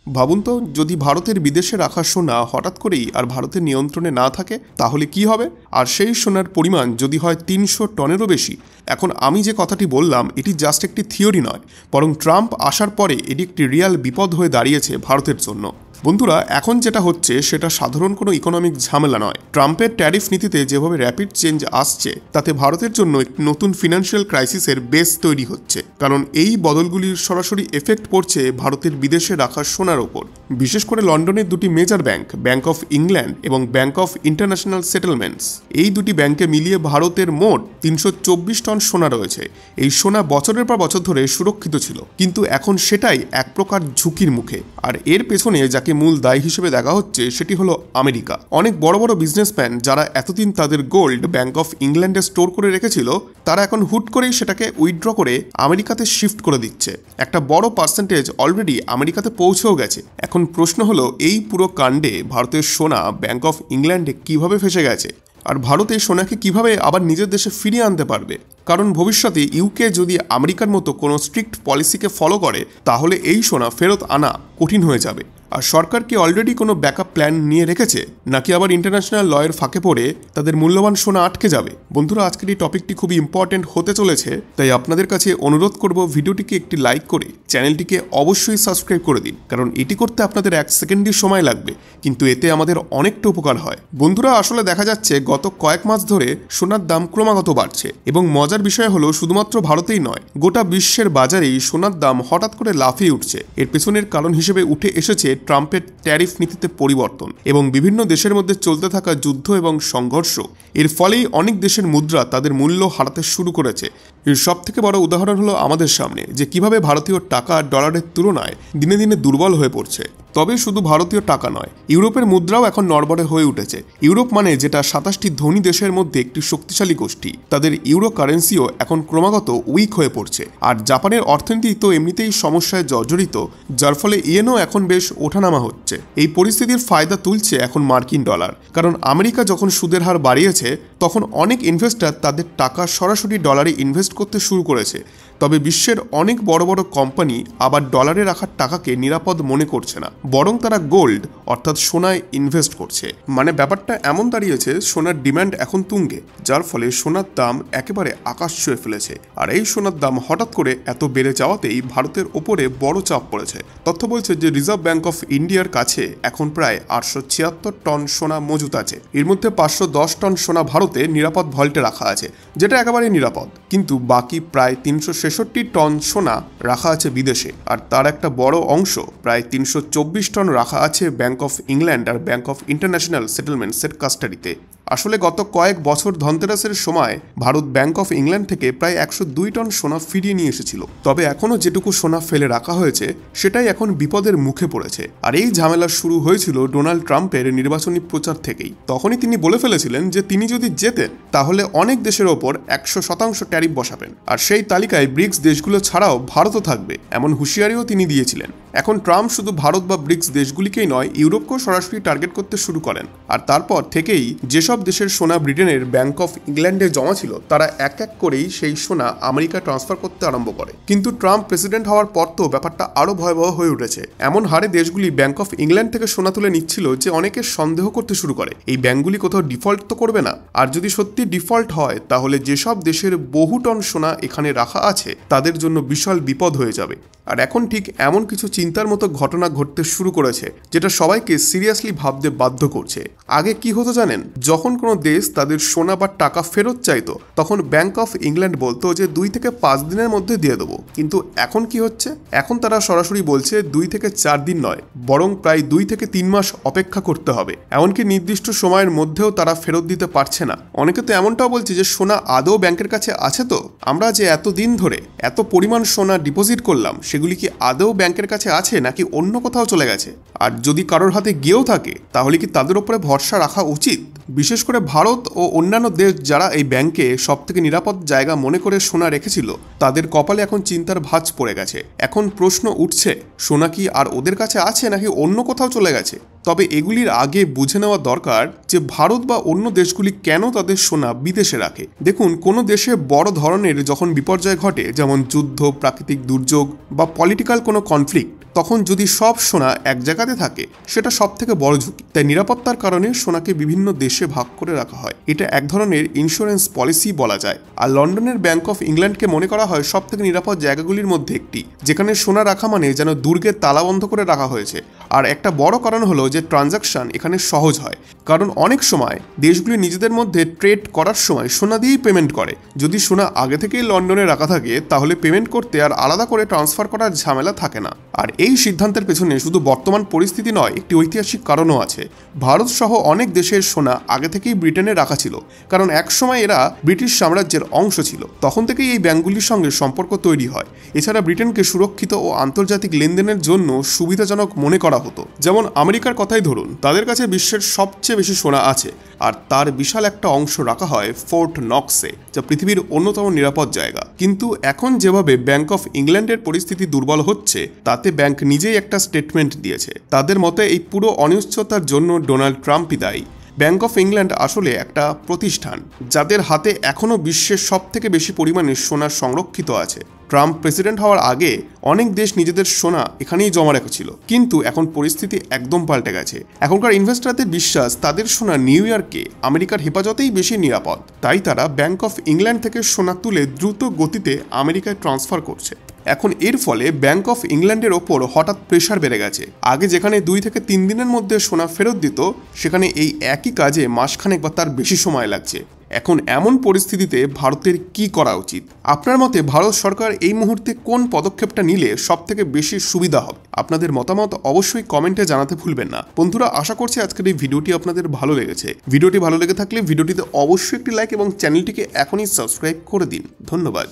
ভাবুন তো, যদি ভারতের বিদেশে রাখা সোনা হঠাৎ করেই আর ভারতের নিয়ন্ত্রণে না থাকে তাহলে কি হবে? আর সেই সোনার পরিমাণ যদি হয় ৩০০ টনেরও বেশি। এখন আমি যে কথাটি বললাম এটি জাস্ট একটি থিওরি নয়, বরং ট্রাম্প আসার পরে এটি একটি রিয়াল বিপদ হয়ে দাঁড়িয়েছে ভারতের জন্য। বন্ধুরা, এখন যেটা হচ্ছে সেটা সাধারণ কোনো ইকোনমিক ঝামেলা নয়। ট্রাম্পের ট্যারিফ নীতিতে যেভাবে র্যাপিড চেঞ্জ আসছে তাতে ভারতের জন্য একটি নতুন ফিনান্সিয়াল ক্রাইসিসের বেস তৈরি হচ্ছে, কারণ এই বদলগুলির সরাসরি এফেক্ট পড়ছে ভারতের বিদেশে রাখা সোনার ওপর। বিশেষ করে লন্ডনের দুটি major bank, bank of England এবং ব্যাংক অফ ইন্টারন্যাশনাল সেটেলমেন্টস, এই দুটি ব্যাংকে মিলিয়ে ভারতের মোট ৩২৪ টন সোনা রয়েছে। এই সোনা বছরের পর বছর ধরে সুরক্ষিত ছিল, কিন্তু এখন সেটাই এক প্রকার ঝুঁকির মুখে। আর এর পেছনে যাকে মূল দায়ী হিসেবে দেখা হচ্ছে সেটি হলো আমেরিকা। অনেক বড় বড় বিজনেসম্যান যারা এতদিন তাদের গোল্ড ব্যাংক অফ ইংল্যান্ডে স্টোর করে রেখেছিল, তারা এখন হুট করেই সেটাকে উইথড্র করে আমেরিকাতে শিফট করে দিচ্ছে। একটা বড় পার্সেন্টেজ অলরেডি আমেরিকাতে পৌঁছেও গেছে। এখন প্রশ্ন হলো, এই পুরো কাণ্ডে ভারতের সোনা ব্যাংক অফ ইংল্যান্ডে কিভাবে ফেসে গেছে, আর ভারত এই সোনাকে কিভাবে আবার নিজের দেশে ফিরিয়ে আনতে পারবে? কারণ ভবিষ্যতে ইউকে যদি আমেরিকার মতো কোনো স্ট্রিক্ট পলিসিকে ফলো করে তাহলে এই সোনা ফেরত আনা কঠিন হয়ে যাবে। আর সরকার কি অলরেডি কোনো ব্যাকআপ প্ল্যান নিয়ে রেখেছে, নাকি আবার ইন্টারন্যাশনাল লয়ের ফাঁকে পড়ে তাদের মূল্যবান সোনা আটকে যাবে? বন্ধুরা, আজকের এই টপিকটি খুবই ইম্পর্টেন্ট হতে চলেছে, তাই আপনাদের কাছে অনুরোধ করব ভিডিওটিকে একটি লাইক করে চ্যানেলটিকে অবশ্যই সাবস্ক্রাইব করে দিন, কারণ এটি করতে আপনাদের 1 সেকেন্ডই সময় লাগবে, কিন্তু এতে আমাদের অনেকটা উপকার হয়। বন্ধুরা, আসলে দেখা যাচ্ছে গত কয়েক মাস ধরে সোনার দাম ক্রমাগত বাড়ছে, এবং মজার বিষয় হলো শুধুমাত্র ভারতেই নয়, গোটা বিশ্বের বাজারেই সোনার দাম হঠাৎ করে লাফিয়ে উঠছে। এর পেছনের কারণ হিসেবে উঠে এসেছে ট্রাম্পের ট্যারিফ নীতিতে পরিবর্তন এবং বিভিন্ন দেশের মধ্যে চলতে থাকা যুদ্ধ এবং সংঘর্ষ। এর ফলেই অনেক দেশের মুদ্রা তাদের মূল্য হারাতে শুরু করেছে। এর সবথেকে বড় উদাহরণ হলো আমাদের সামনে, যে কিভাবে ভারতীয় টাকা ডলারের তুলনায় দিনে দিনে দুর্বল হয়ে পড়ছে। তবে শুধু ভারতীয় টাকা নয়, ইউরোপের মুদ্রাও এখন নড়বড়ে হয়ে উঠেছে। ইউরোপ মানে যেটা 27টি ধনী দেশের মধ্যে একটি শক্তিশালী গোষ্ঠী, তাদের ইউরো কারেন্সিও এখন ক্রমাগত উইক হয়ে পড়ছে। আর জাপানের অর্থনীতি তো এমনিতেই সমস্যায় জর্জরিত, যার ফলে ইয়েনও এখন বেশ ওঠানামা হচ্ছে। এই পরিস্থিতির ফায়দা তুলছে এখন মার্কিন ডলার, কারণ আমেরিকা যখন সুদের হার বাড়িয়েছে তখন অনেক ইনভেস্টর তাদের টাকা সরাসরি ডলারে ইনভেস্ট করতে শুরু করেছে। তবে বিশ্বের অনেক বড় বড় কোম্পানি আবার ডলারে রাখার টাকাকে নিরাপদ মনে করছে না, বরং তারা গোল্ড অর্থাৎ সোনায় ইনভেস্ট করছে। মানে ব্যাপারটা এমন দাঁড়িয়েছে, সোনার ডিম্যান্ড এখন তুঙ্গে, যার ফলে সোনার দাম একেবারে আকাশ ছুঁয়ে ফেলেছে। আর এই সোনার দাম হঠাৎ করে এত বেড়ে যাওয়াতেই ভারতের ওপরে বড় চাপ পড়েছে। তথ্য বলছে যে রিজার্ভ ব্যাংক অফ ইন্ডিয়ার কাছে এখন প্রায় 876 টন সোনা মজুত আছে। এর মধ্যে 510 টন সোনা ভারতে নিরাপদ ভল্টে রাখা আছে, যেটা একেবারে নিরাপদ, কিন্তু বাকি প্রায় 366 টন সোনা রাখা আছে বিদেশে। আর তার একটা বড় অংশ প্রায় 324 টন রাখা আছে ব্যাংক অফ ইংল্যান্ড আর ব্যাংক অফ ইন্টারন্যাশনাল সেটেলমেন্টসের কাস্টাডিতে। আসলে গত কয়েক বছর ধনতেরাসের সময় ভারত ব্যাংক অফ ইংল্যান্ড থেকে প্রায় 102 টন সোনা ফিরিয়ে নিয়ে এসেছিল। তবে এখনও যেটুকু সোনা ফেলে রাখা হয়েছে সেটাই এখন বিপদের মুখে পড়েছে। আর এই ঝামেলা শুরু হয়েছিল ডোনাল্ড ট্রাম্পের নির্বাচনী প্রচার থেকেই। তখনই তিনি বলে ফেলেছিলেন যে তিনি যদি জেতেন তাহলে অনেক দেশের ওপর 100% ট্যারিফ বসাবেন, আর সেই তালিকায় ব্রিক্স দেশগুলো ছাড়াও ভারতও থাকবে, এমন হুঁশিয়ারিও তিনি দিয়েছিলেন। এখন ট্রাম্প শুধু ভারত বা ব্রিক্স দেশগুলিকেই নয়, ইউরোপকেও সরাসরি টার্গেট করতে শুরু করেন। আর তারপর থেকেই যেসব দেশের সোনা ব্রিটেনের ব্যাংক অফ ইংল্যান্ডে জমা ছিল তারা এক এক করেই সেই সোনা আমেরিকা ট্রান্সফার করতে আরম্ভ করে। কিন্তু ট্রাম্প প্রেসিডেন্ট হওয়ার পর তো ব্যাপারটা আরও ভয়াবহ হয়ে উঠেছে। এমন হারে দেশগুলি ব্যাংক অফ ইংল্যান্ড থেকে সোনা তুলে নিচ্ছিল যে অনেকে সন্দেহ করতে শুরু করে এই ব্যাংকগুলি কোথাও ডিফল্ট তো করবে না। আর যদি সত্যি ডিফল্ট হয় তাহলে যেসব দেশের বহু টন সোনা এখানে রাখা আছে তাদের জন্য বিশাল বিপদ হয়ে যাবে। আর এখন ঠিক এমন কিছু চিন্তার মতো ঘটনা ঘটতে শুরু করেছে যেটা সবাইকে সিরিয়াসলি ভাবতে বাধ্য করছে। আগে কি হতো জানেন? যখন কোনো দেশ তাদের সোনা বা টাকা ফেরত চাইতো তখন ব্যাংক অফ ইংল্যান্ড বলতো যে 2 থেকে 5 দিনের মধ্যে দিয়ে দেবো, কিন্তু এখন কি হচ্ছে? এখন তারা সরাসরি বলছে 2 থেকে 4 দিন নয়, বরং প্রায় 2 থেকে 3 মাস অপেক্ষা করতে হবে। এমনকি নির্দিষ্ট সময়ের মধ্যেও তারা ফেরত দিতে পারছে না। অনেকে তো এমনটাও বলছে যে সোনা আদৌ ব্যাংকের কাছে আছে তো? আমরা যে এতদিন ধরে এত পরিমাণ সোনা ডিপোজিট করলাম সেগুলি কি আদৌ ব্যাংকের কাছে আছে নাকি অন্য কোথাও চলে গেছে? আর যদি কারোর হাতে গিয়েও থাকে তাহলে কি তাদের উপরে ভরসা রাখা উচিত? বিশেষ করে ভারত ও অন্যান্য দেশ যারা এই ব্যাংকে সবথেকে নিরাপদ জায়গা মনে করে সোনা রেখেছিল তাদের কপালে এখন চিন্তার ভাঁজ পড়ে গেছে। এখন প্রশ্ন উঠছে, সোনা কি আর ওদের কাছে আছে নাকি অন্য কোথাও চলে গেছে? তবে এগুলির আগে বুঝে নেওয়া দরকার যে ভারত বা অন্য দেশগুলি কেন তাদের সোনা বিদেশে রাখে। দেখুন, কোনো দেশে বড় ধরনের যখন বিপর্যয় ঘটে, যেমন যুদ্ধ, প্রাকৃতিক দুর্যোগ বা পলিটিক্যাল কোনো কনফ্লিক্ট, তখন যদি সব সোনা এক জায়গাতে থাকে সেটা সব থেকে বড় ঝুঁকি। তাই নিরাপত্তার কারণে সোনাকে বিভিন্ন দেশে ভাগ করে রাখা হয়। এটা এক ধরনের ইন্স্যুরেন্স পলিসি বলা যায়। আর লন্ডনের ব্যাংক অফ ইংল্যান্ডকে মনে করা হয় সব থেকে নিরাপদ জায়গাগুলির মধ্যে একটি, যেখানে সোনা রাখা মানে যেন দুর্গের তালা বন্ধ করে রাখা হয়েছে। আর একটা বড় কারণ হলো যে ট্রানজাকশন এখানে সহজ হয়, কারণ অনেক সময় দেশগুলি নিজেদের মধ্যে ট্রেড করার সময় সোনা দিয়েই পেমেন্ট করে। যদি সোনা আগে থেকেই লন্ডনে রাখা থাকে তাহলে পেমেন্ট করতে আর আলাদা করে ট্রান্সফার করার ঝামেলা থাকে না। আর এই সিদ্ধান্তের পেছনে শুধু বর্তমান পরিস্থিতি নয়, একটি ঐতিহাসিক কারণও আছে। ভারত সহ অনেক দেশের সোনা আগে থেকেই ব্রিটেনে রাখা ছিল, কারণ একসময় এরা ব্রিটিশ সাম্রাজ্যের অংশ ছিল। তখন থেকেই এই ব্যাংকগুলির সঙ্গে সম্পর্ক তৈরি হয়। এছাড়া ব্রিটেনকে সুরক্ষিত ও আন্তর্জাতিক লেনদেনের জন্য সুবিধাজনক মনে করা হতো। যেমন আমেরিকার কথাই ধরুন, তাদের কাছে বিশ্বের সবচেয়ে বেশি সোনা আছে, আর তার বিশাল একটা অংশ রাখা হয় ফোর্ট নক্সে, যা পৃথিবীর অন্যতম নিরাপদ জায়গা। কিন্তু এখন যেভাবে ব্যাংক অফ ইংল্যান্ডের পরিস্থিতি দুর্বল হচ্ছে, তাতে ব্যাংক নিজেই একটা স্টেটমেন্ট দিয়েছে। তাদের মতে এই পুরো অনিশ্চয়তার জন্য ডোনাল্ড ট্রাম্পই দায়ী। ব্যাংক অফ ইংল্যান্ড আসলে একটা প্রতিষ্ঠান যাদের হাতে এখনও বিশ্বের সবথেকে বেশি পরিমাণে সোনা সংরক্ষিত আছে। ট্রাম্প প্রেসিডেন্ট হওয়ার আগে অনেক দেশ নিজেদের সোনা এখানেই জমা রেখেছিল, কিন্তু এখন পরিস্থিতি একদম পাল্টে গেছে। এখনকার ইনভেস্টরদের বিশ্বাস তাদের সোনা নিউ ইয়র্কে আমেরিকার হেফাজতেই বেশি নিরাপদ। তাই তারা ব্যাংক অফ ইংল্যান্ড থেকে সোনা তুলে দ্রুত গতিতে আমেরিকায় ট্রান্সফার করছে। এখন এর ফলে ব্যাংক অফ ইংল্যান্ডের ওপর হঠাৎ প্রেশার বেড়ে গেছে। আগে যেখানে 2 থেকে 3 দিনের মধ্যে সোনা ফেরত দিত, সেখানে এই একই কাজে মাসখানেক বা তার বেশি সময় লাগছে। এখন এমন পরিস্থিতিতে ভারতের কি করা উচিত? আপনার মতে ভারত সরকার এই মুহূর্তে কোন পদক্ষেপটা নিলে সব থেকে বেশি সুবিধা হবে? আপনাদের মতামত অবশ্যই কমেন্টে জানাতে ভুলবেন না। বন্ধুরা, আশা করছি আজকের এই ভিডিওটি আপনাদের ভালো লেগেছে। ভিডিওটি ভালো লেগে থাকলে ভিডিওটিতে অবশ্যই একটি লাইক এবং চ্যানেলটিকে এখনই সাবস্ক্রাইব করে দিন। ধন্যবাদ।